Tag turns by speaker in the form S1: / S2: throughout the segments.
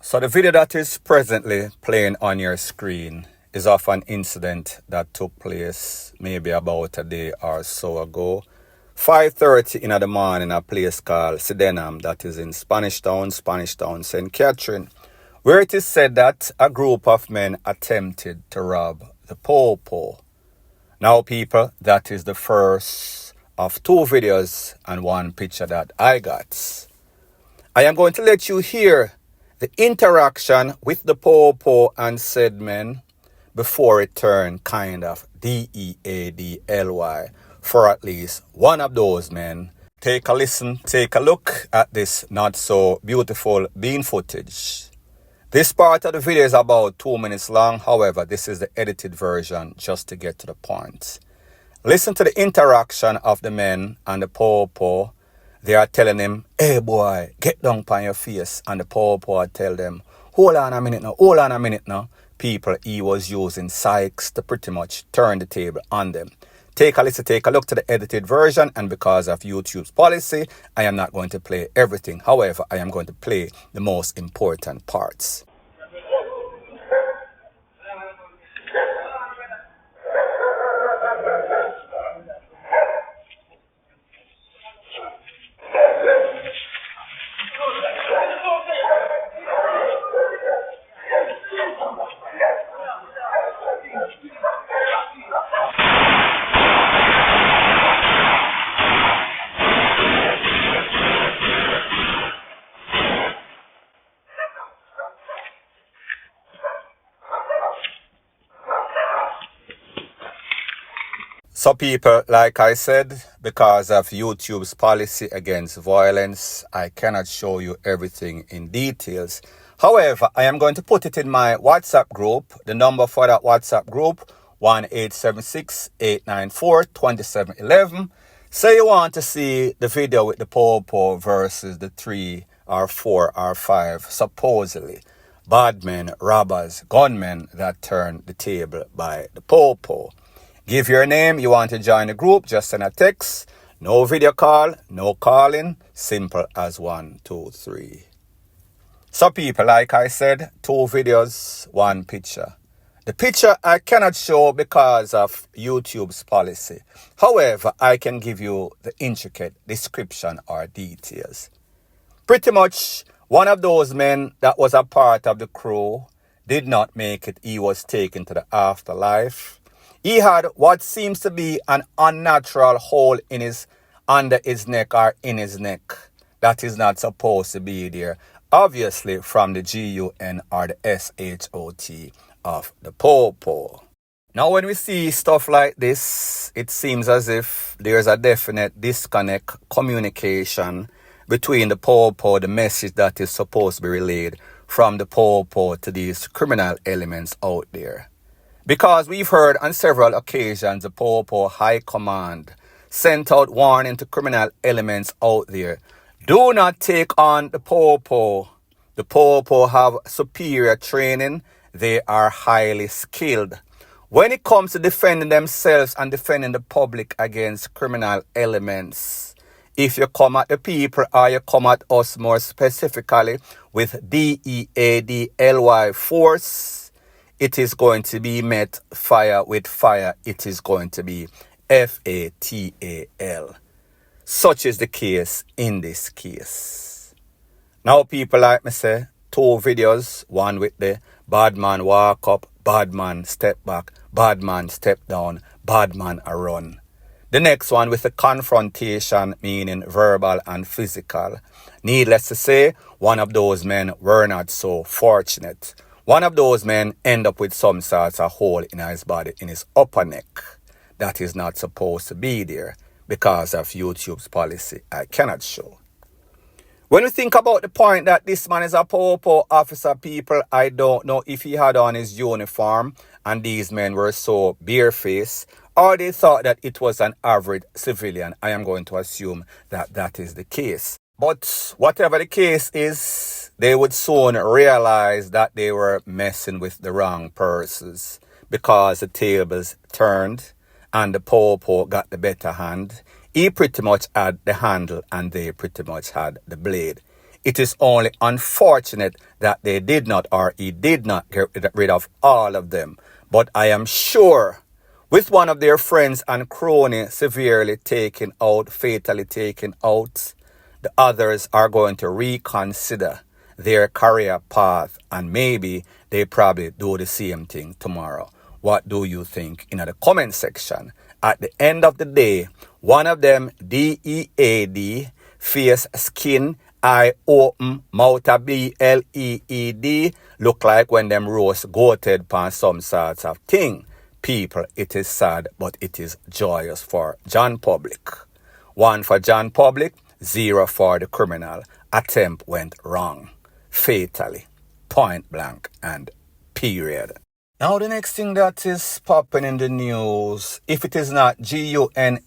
S1: So the video that is presently playing on your screen is of an incident that took place maybe about a day or so ago. 5:30 in the morning, a place called SYDENHAM that is in Spanish Town, St. Catherine, where it is said that a group of men attempted to rob the Popo. Now people, that is the first of two videos and one picture that I got. I am going to let you hear the interaction with the Popo and said men before it turned kind of deadly for at least one of those men. Take a listen, take a look at this not so beautiful bean footage. This part of the video is about 2 minutes long. However, this is the edited version just to get to the point. Listen to the interaction of the men and the Popo. They are telling him, "Hey boy, get down on your face." And the Popo tell them, hold on a minute now. People, he was using psychs to pretty much turn the table on them. Take a listen, take a look to the edited version, and because of YouTube's policy, I am not going to play everything. However, I am going to play the most important parts. So people, like I said, because of YouTube's policy against violence, I cannot show you everything in details. However, I am going to put it in my WhatsApp group. The number for that WhatsApp group, 1-876-894-2711. Say you want to see the video with the Popo versus the 3 or 4 or 5 supposedly bad men, robbers, gunmen that turned the table by the Popo. Give your name, you want to join the group, just send a text. No video call, no calling. Simple as 1, 2, 3. So people, like I said, 2 videos, 1 picture. The picture I cannot show because of YouTube's policy. However, I can give you the intricate description or details. Pretty much, one of those men that was a part of the crew did not make it. He was taken to the afterlife. He had what seems to be an unnatural hole under his neck or in his neck that is not supposed to be there. Obviously from the GUN or the SHOT of the Popo. Now when we see stuff like this, it seems as if there's a definite disconnect communication between the Popo, the message that is supposed to be relayed from the Popo to these criminal elements out there. Because we've heard on several occasions the Popo High Command sent out warning to criminal elements out there. Do not take on the Popo. The Popo have superior training. They are highly skilled. When it comes to defending themselves and defending the public against criminal elements, if you come at the people or you come at us more specifically with DEADLY force, it is going to be met fire with fire. It is going to be FATAL. Such is the case in this case. Now people, like me say, 2 videos. One with the bad man walk up, bad man step back, bad man step down, bad man a run. The next one with the confrontation, meaning verbal and physical. Needless to say, one of those men were not so fortunate. One of those men end up with some sort of hole in his body, in his upper neck. That is not supposed to be there because of YouTube's policy. I cannot show. When we think about the point that this man is a Popo officer, people, I don't know if he had on his uniform and these men were so barefaced, or they thought that it was an average civilian. I am going to assume that that is the case. But whatever the case is, they would soon realize that they were messing with the wrong persons because the tables turned and the Popo got the better hand. He pretty much had the handle and they pretty much had the blade. It is only unfortunate that they did not, or he did not, get rid of all of them. But I am sure with one of their friends and crony severely taken out, fatally taken out, the others are going to reconsider their career path, and maybe they probably do the same thing tomorrow. What do you think? In the comment section. At the end of the day, one of them, DEAD, face, skin, eye open, mouth a BLEED, look like when them roast goated pan some sorts of thing. People, it is sad, but it is joyous for John Public. 1 for John Public, 0 for the criminal. Attempt went wrong. Fatally. Point blank and period. Now the next thing that is popping in the news, if it is not GUNSHOT,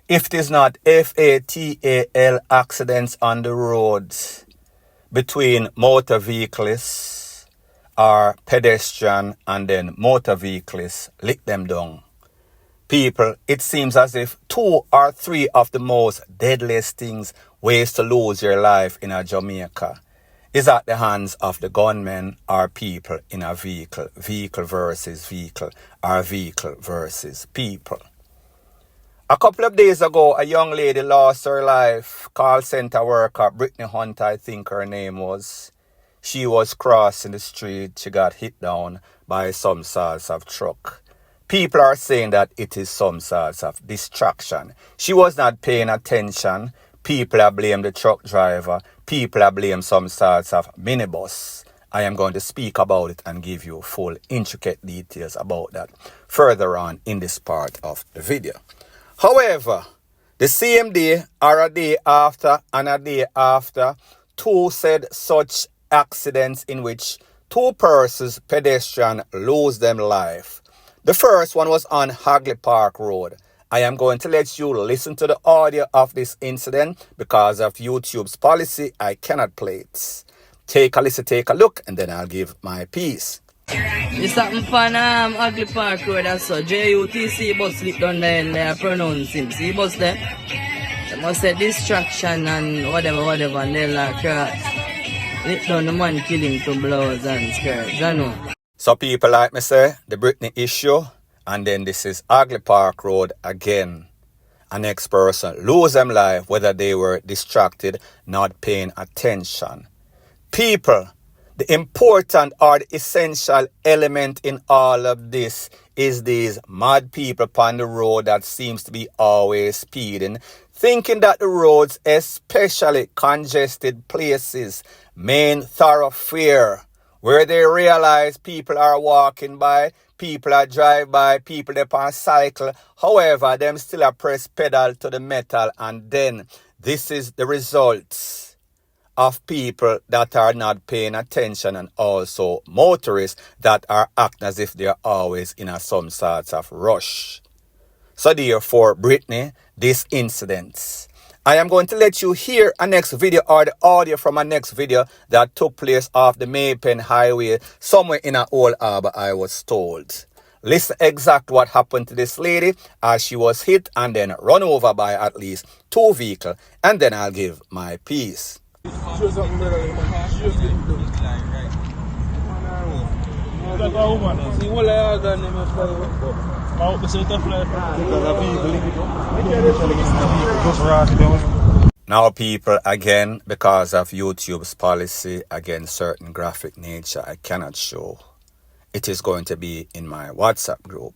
S1: if it is not FATAL, accidents on the roads between motor vehicles or pedestrian and then motor vehicles, lick them down. People, it seems as if 2 or 3 of the most deadliest things, ways to lose your life in a Jamaica, is at the hands of the gunmen or people in a vehicle. Vehicle versus vehicle, or vehicle versus people. A couple of days ago, a young lady lost her life. Call center worker, Brittany Hunter, I think her name was. She was crossing the street. She got hit down by some sorts of truck. People are saying that it is some sorts of distraction. She was not paying attention. People are blame the truck driver. People are blame some sorts of minibus. I am going to speak about it and give you full intricate details about that further on in this part of the video. However, the same day or a day after and a day after, 2 said such accidents in which 2 persons, pedestrian, lose their life. The first one was on Hagley Park Road. I am going to let you listen to the audio of this incident because of YouTube's policy. I cannot play it. Take a listen, take a look, and then I'll give my piece.
S2: It's something fun, Ugly Park Road, that's so. JUTC bus slip down there and they pronounce him. See bus there? They must say distraction and whatever, and they're like, slip down the man killing to blows and skirts, I know.
S1: So people like me say, the Britney issue, and then this is Hagley Park Road again. An next person lose them life whether they were distracted, not paying attention. People, the important or the essential element in all of this is these mad people upon the road that seems to be always speeding, thinking that the roads, especially congested places, main thoroughfare, where they realize people are walking by, people are drive by, people they on cycle. However, them still are press pedal to the metal, and then this is the results of people that are not paying attention, and also motorists that are acting as if they are always in some sorts of rush. So therefore, Brittany, this incident, I am going to let you hear a next video or the audio from a next video that took place off the Maypen Highway somewhere in a Old Harbour, I was told. Listen exact what happened to this lady as she was hit and then run over by at least 2 vehicles, and then I'll give my piece. Now people, again, because of YouTube's policy against certain graphic nature, I cannot show. It is going to be in my WhatsApp group.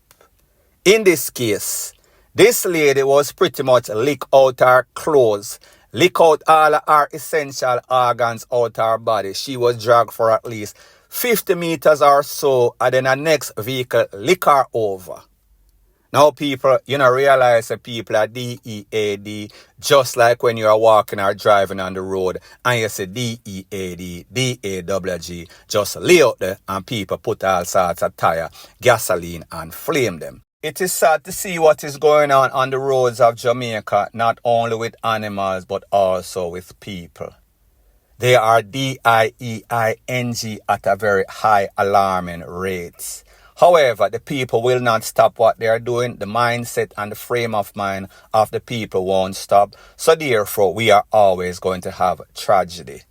S1: In this case, this lady was pretty much lick out her clothes, lick out all of her essential organs out her body. She was dragged for at least 50 meters or so, and then the next vehicle lick her over. Now people, you know, realize that people are DEAD, just like when you are walking or driving on the road and you say DEAD, DAWG, just lay out there and people put all sorts of tire, gasoline and flame them. It is sad to see what is going on the roads of Jamaica, not only with animals but also with people. They are dying at a very high alarming rates. However, the people will not stop what they are doing. The mindset and the frame of mind of the people won't stop. So therefore, we are always going to have tragedy.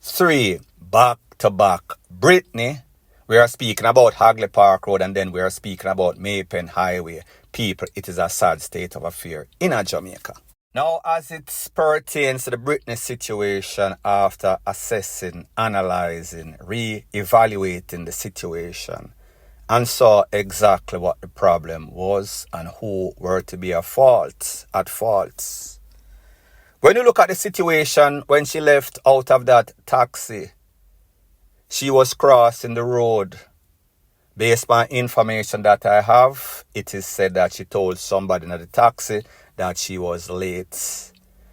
S1: 3, back to back. Brittany, we are speaking about Hagley Park Road, and then we are speaking about Maypen Highway. People, it is a sad state of affair in Jamaica. Now, as it pertains to the Brittany situation, after assessing, analyzing, re-evaluating the situation, and saw exactly what the problem was and who were to be at fault. When you look at the situation, when she left out of that taxi, she was crossing the road. Based on information that I have, it is said that she told somebody in the taxi that she was late.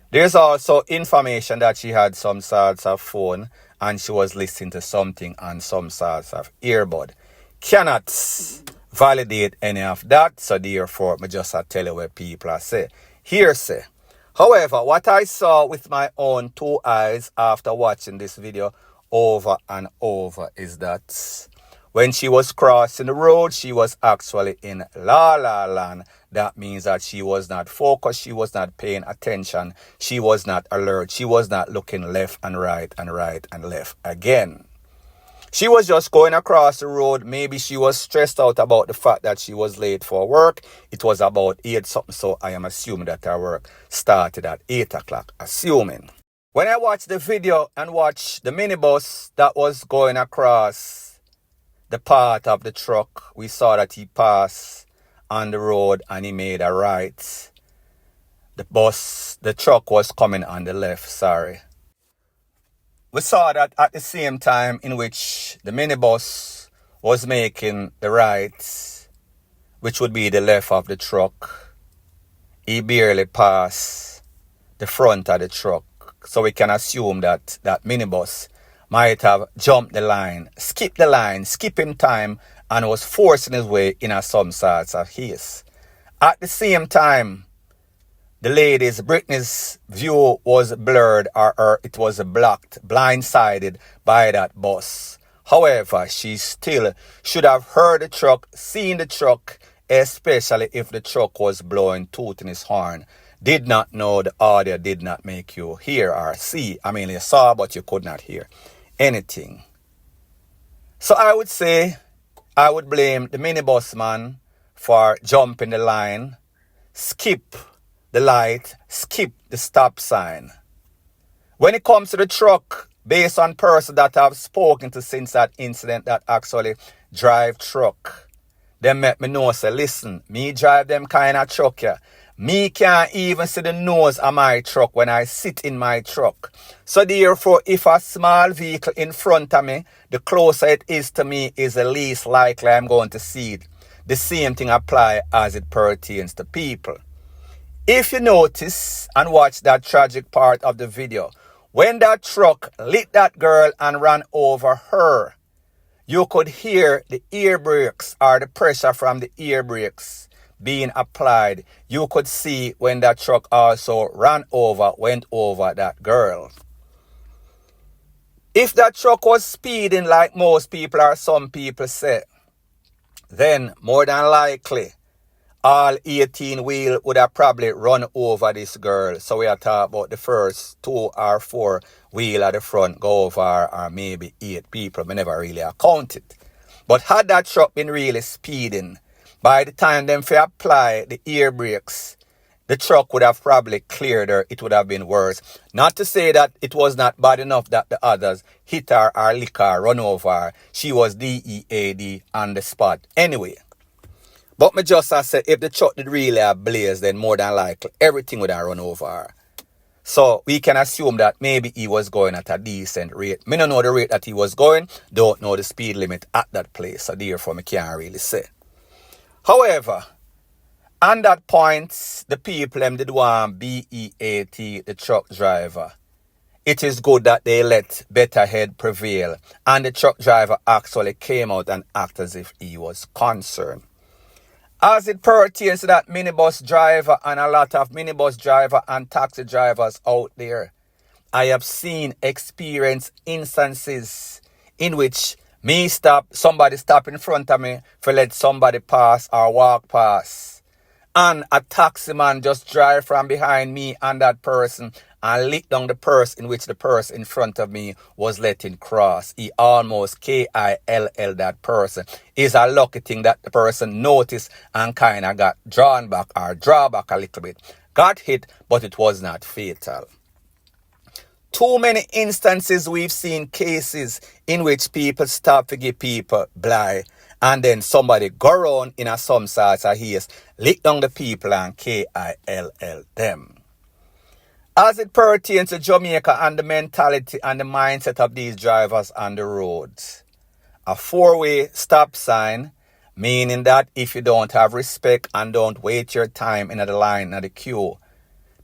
S1: There's also information that she had some sorts of phone and she was listening to something on some sorts of earbud. Cannot validate any of that, so therefore, I just tell you what people are say. Hearsay. However, what I saw with my own 2 eyes after watching this video over and over is that when she was crossing the road, she was actually in La La Land. That means that she was not focused, she was not paying attention, she was not alert, she was not looking left and right and left again. She was just going across the road. Maybe she was stressed out about the fact that she was late for work. It was about 8 something, so I am assuming that her work started at 8 o'clock, assuming. When I watched the video and watched the minibus that was going across the part of the truck, we saw that he passed on the road and he made a right. The truck was coming on the left, sorry. We saw that at the same time in which the minibus was making the right, which would be the left of the truck, he barely passed the front of the truck. So we can assume that that minibus might have jumped the line, skipping time, and was forcing his way in some sorts of haste. At the same time, the lady's, Brittany's view was blurred or it was blocked, blindsided by that bus. However, she still should have heard the truck, seen the truck, especially if the truck was blowing, tooting his horn. Did not know the audio, did not make you hear or see. I mean, you saw, but you could not hear anything. So I would say, I would blame the minibus man for jumping the line, skip the light, skip the stop sign. When it comes to the truck, based on person that I've spoken to since that incident that actually drive truck, they let me know, say, listen, me drive them kind of truck here. Me can't even see the nose of my truck when I sit in my truck. So therefore, if a small vehicle in front of me, the closer it is to me, is the least likely I'm going to see it. The same thing apply as it pertains to people. If you notice and watch that tragic part of the video, when that truck lit that girl and ran over her, you could hear the ear brakes or the pressure from the ear brakes being applied. You could see when that truck also went over that girl. If that truck was speeding like most people or some people say, then more than likely, all 18 wheel would have probably run over this girl. So we are talking about the first 2 or 4 wheel at the front go over, or maybe 8 people. We never really counted. But had that truck been really speeding, by the time them for apply the ear brakes, the truck would have probably cleared her. It would have been worse. Not to say that it was not bad enough that the others hit her or lick her, run over her. She was DEAD on the spot. Anyway. But me just say, if the truck did really blaze, then more than likely everything would have run over her. So we can assume that maybe he was going at a decent rate. Me don't know the rate that he was going, don't know the speed limit at that place. So therefore, me can't really say. However, on that point, the people them did want BEAT, the truck driver. It is good that they let better head prevail. And the truck driver actually came out and acted as if he was concerned. As it pertains to that minibus driver and a lot of minibus driver and taxi drivers out there, I have seen, experienced instances in which Me stop, somebody stop in front of me for let somebody pass or walk past. And a taxi man just drive from behind me and that person and lick down the purse in which the person in front of me was letting cross. He almost KILL that person. It's a lucky thing that the person noticed and kind of got drawn back or draw back a little bit. Got hit, but it was not fatal. Too many instances we've seen cases in which people stop to give people blind and then somebody go around in a some sorts of haste, lick down the people and KILL them. As it pertains to Jamaica and the mentality and the mindset of these drivers on the roads, a 4-way stop sign, meaning that if you don't have respect and don't wait your time in the line or the queue,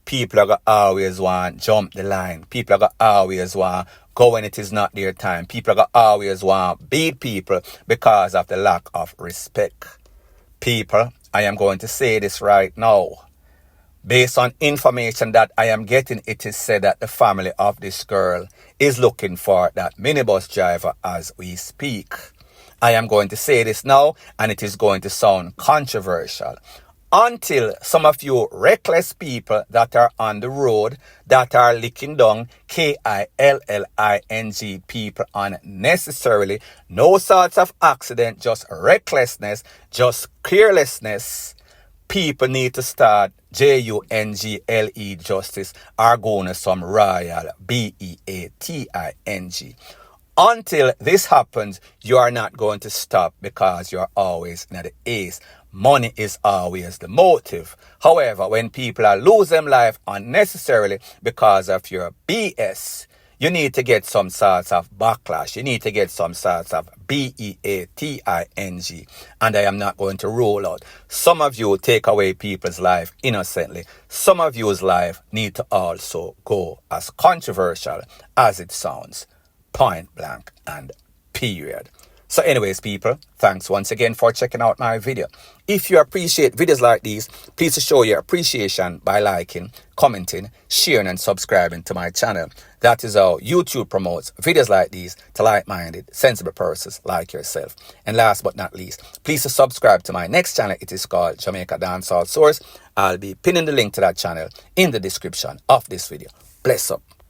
S1: people are going to always want to jump the line. People are going to always want to go when it is not their time. People are going to always want to beat people because of the lack of respect. People, I am going to say this right now. Based on information that I am getting, it is said that the family of this girl is looking for that minibus driver as we speak. I am going to say this now, and it is going to sound controversial. Until some of you reckless people that are on the road, that are licking down KILLING people unnecessarily, no sorts of accident, just recklessness, just carelessness, people need to start JUNGLE justice or going to some royal BEATING. Until this happens, you are not going to stop because you are always in the ace. Money is always the motive. However, when people are losing life unnecessarily because of your BS, you need to get some sorts of backlash. You need to get some sorts of BEATING. And I am not going to rule out. Some of you take away people's life innocently. Some of you's life need to also go, as controversial as it sounds, point blank and period. So anyways, people, thanks once again for checking out my video. If you appreciate videos like these, please show your appreciation by liking, commenting, sharing and subscribing to my channel. That is how YouTube promotes videos like these to like-minded, sensible persons like yourself. And last but not least, please subscribe to my next channel. It is called Jamaica Dancehall Source. I'll be pinning the link to that channel in the description of this video. Bless up.